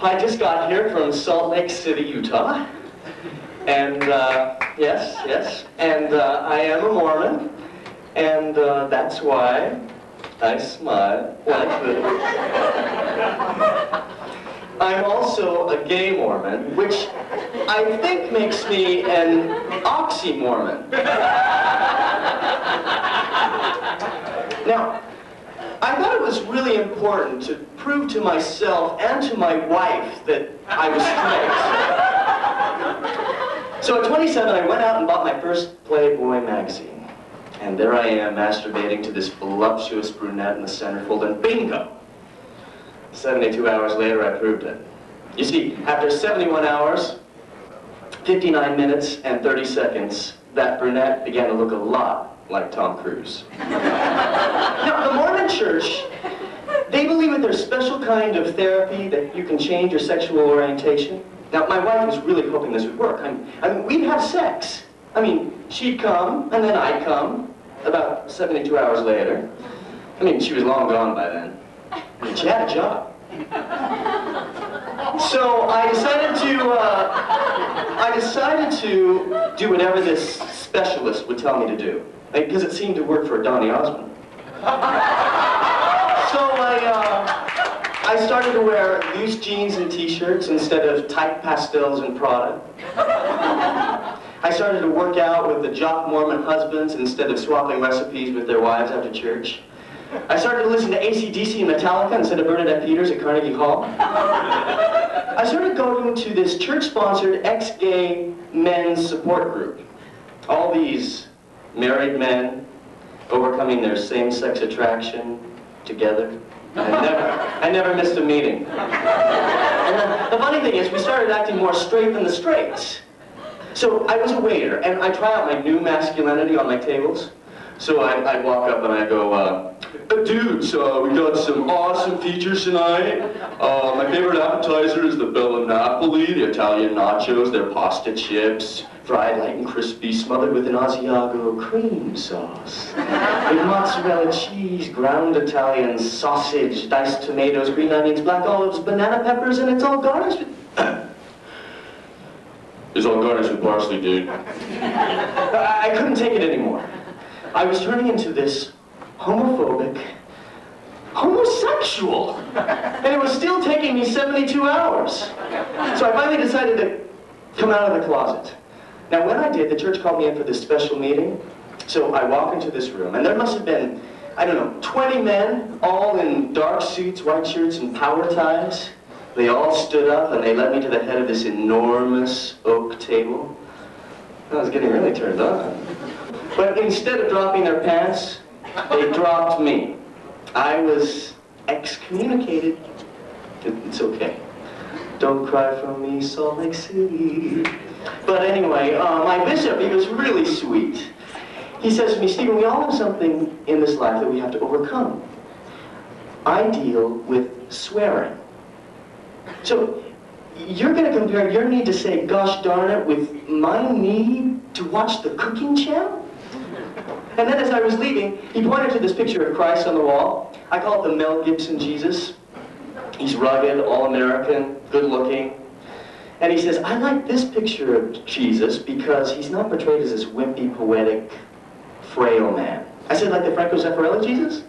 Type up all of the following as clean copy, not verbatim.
I just got here from Salt Lake City, Utah. And, yes. And I am a Mormon. And that's why I smile like this. I'm also a gay Mormon, which I think makes me an oxymormon. Now, I thought it was really important to prove to myself and to my wife that I was straight. So at 27, I went out and bought my first Playboy magazine. And there I am, masturbating to this voluptuous brunette in the centerfold, and bingo! 72 hours later, I proved it. You see, after 71 hours, 59 minutes, and 30 seconds, that brunette began to look a lot like Tom Cruise. Now, the Mormon Church, they believe in their special kind of therapy that you can change your sexual orientation. Now, my wife was really hoping this would work. I mean, we'd have sex. I mean, she'd come, and then I'd come, about 72 hours later. I mean, she was long gone by then. I mean, she had a job. So I decided to do whatever this specialist would tell me to do, because it seemed to work for Donny Osmond. So I started to wear loose jeans and t-shirts instead of tight pastels and Prada. I started to work out with the jock Mormon husbands instead of swapping recipes with their wives after church. I started to listen to AC/DC and Metallica instead of Bernadette Peters at Carnegie Hall. I started going to this church-sponsored ex-gay men's support group. All these married men overcoming their same-sex attraction together. I never missed a meeting. And the funny thing is, we started acting more straight than the straights. So I was a waiter, and I try out my new masculinity on my tables. So I'd walk up and I'd go, dudes, we got some awesome features tonight. My favorite appetizer is the Bella Napoli, the Italian nachos, their pasta chips, fried light and crispy, smothered with an Asiago cream sauce. With mozzarella cheese, ground Italian sausage, diced tomatoes, green onions, black olives, banana peppers, and it's all garnished with... It's all garnished with parsley, dude. I couldn't take it anymore. I was turning into this homophobic homosexual. And it was still taking me 72 hours. So I finally decided to come out of the closet. Now when I did, the church called me in for this special meeting. So I walk into this room, and there must have been, I don't know, 20 men, all in dark suits, white shirts, and power ties. They all stood up, and they led me to the head of this enormous oak table. I was getting really turned on. But instead of dropping their pants, they dropped me. I was excommunicated. It's okay. Don't cry for me, Salt Lake City. But anyway, my bishop, he was really sweet. He says to me, Stephen, we all have something in this life that we have to overcome. I deal with swearing. So, you're going to compare your need to say, gosh darn it, with my need to watch the cooking channel? And then as I was leaving, he pointed to this picture of Christ on the wall. I call it the Mel Gibson Jesus. He's rugged, all-American, good-looking. And he says, I like this picture of Jesus because he's not portrayed as this wimpy, poetic, frail man. I said, like the Franco Zeffirelli Jesus?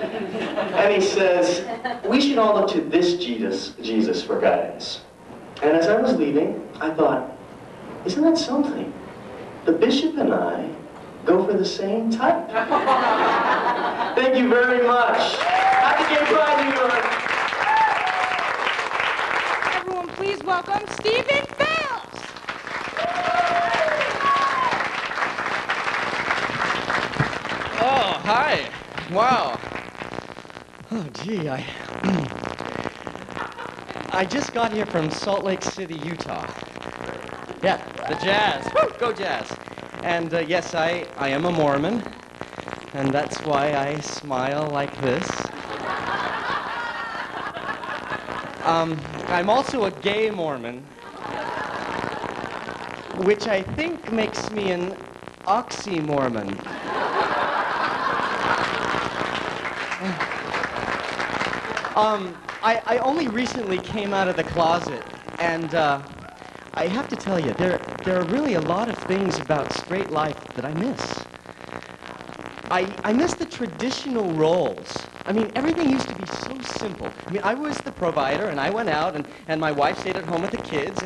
And he says, we should all look to this Jesus for guidance. And as I was leaving, I thought, isn't that something? The bishop and I go for the same type. Thank you very much. Happy Gay Pride, New York. Everyone, please welcome Stephen Fales. Oh, hi. Wow. Oh, gee, I just got here from Salt Lake City, Utah. Yeah, the Jazz. Woo, go Jazz. And yes, I am a Mormon, and that's why I smile like this. I'm also a gay Mormon, which I think makes me an oxymormon. I only recently came out of the closet, and I have to tell you, there are really a lot of things about straight life that I miss. I miss the traditional roles. I mean, everything used to be so simple. I mean, I was the provider, and I went out, and my wife stayed at home with the kids,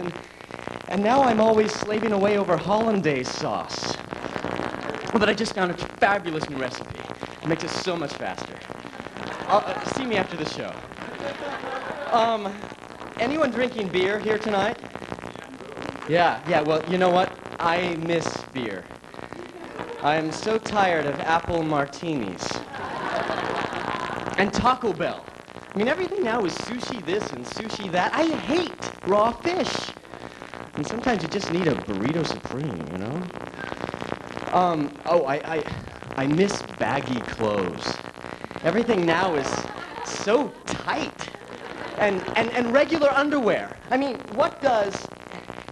and now I'm always slaving away over hollandaise sauce. But I just found a fabulous new recipe. It makes it so much faster. See me after the show. Anyone drinking beer here tonight? Yeah, well, you know what? I miss beer. I'm so tired of apple martinis. And Taco Bell. I mean, everything now is sushi this and sushi that. I hate raw fish. I mean, sometimes you just need a burrito supreme, you know? I miss baggy clothes. Everything now is so tight. And regular underwear. I mean, what does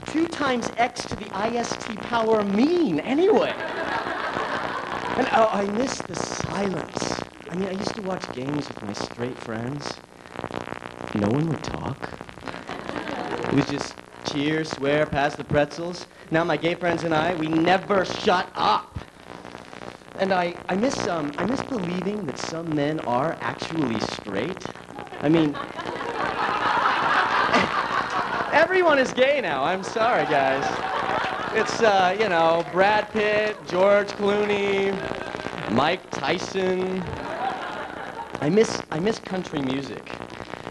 2 times x to the IST power mean anyway? And I miss the silence. I mean, I used to watch games with my straight friends. No one would talk. It was just cheer, swear, pass the pretzels. Now my gay friends and I, we never shut up. And I miss believing that some men are actually straight. I mean, everyone is gay now. I'm sorry, guys. It's, you know, Brad Pitt, George Clooney, Mike Tyson. I miss country music.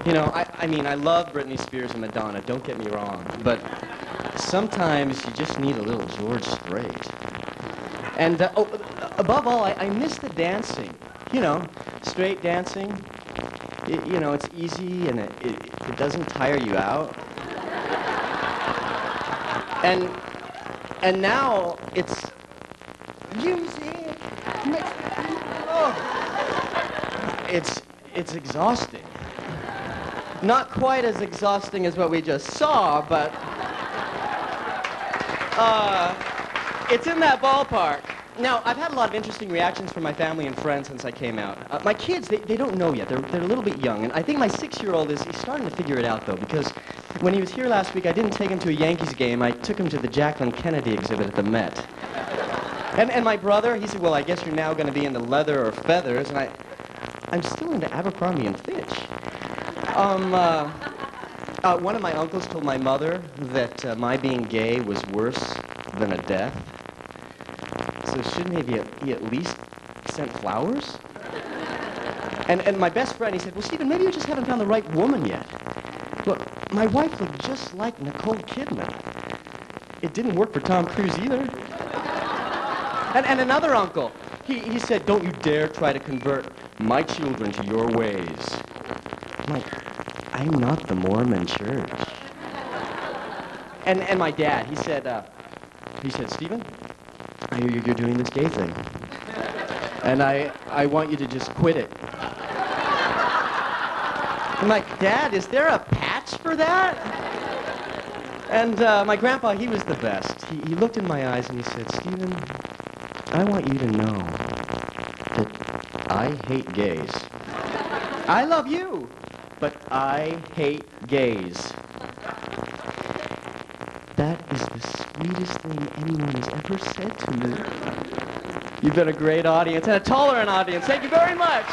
You know, I mean, I love Britney Spears and Madonna, don't get me wrong, but sometimes you just need a little George Strait. And, above all, I miss the dancing. You know, straight dancing. You know, it's easy and it doesn't tire you out. And now it's music. Oh. It's exhausting. Not quite as exhausting as what we just saw, but it's in that ballpark. Now, I've had a lot of interesting reactions from my family and friends since I came out. My kids, they don't know yet. They're a little bit young, and I think my 6-year-old he's starting to figure it out, though, because when he was here last week, I didn't take him to a Yankees game. I took him to the Jacqueline Kennedy exhibit at the Met. And my brother, he said, well, I guess you're now going to be into leather or feathers, and I'm still into Abercrombie and Fitch. One of my uncles told my mother that my being gay was worse than a death. So shouldn't he at least sent flowers? And my best friend, he said, well, Stephen, maybe you just haven't found the right woman yet. Look, my wife looked just like Nicole Kidman. It didn't work for Tom Cruise either. And another uncle, he said, don't you dare try to convert my children to your ways. I'm like, I'm not the Mormon church. And my dad, he said, Stephen, I hear you're doing this gay thing. And I want you to just quit it. I'm like, Dad, is there a patch for that? And my grandpa, he was the best. He looked in my eyes and he said, Stephen, I want you to know that I hate gays. I love you, but I hate gays. That is the sweetest thing anyone has ever said to me. You've been a great audience and a tolerant audience. Thank you very much.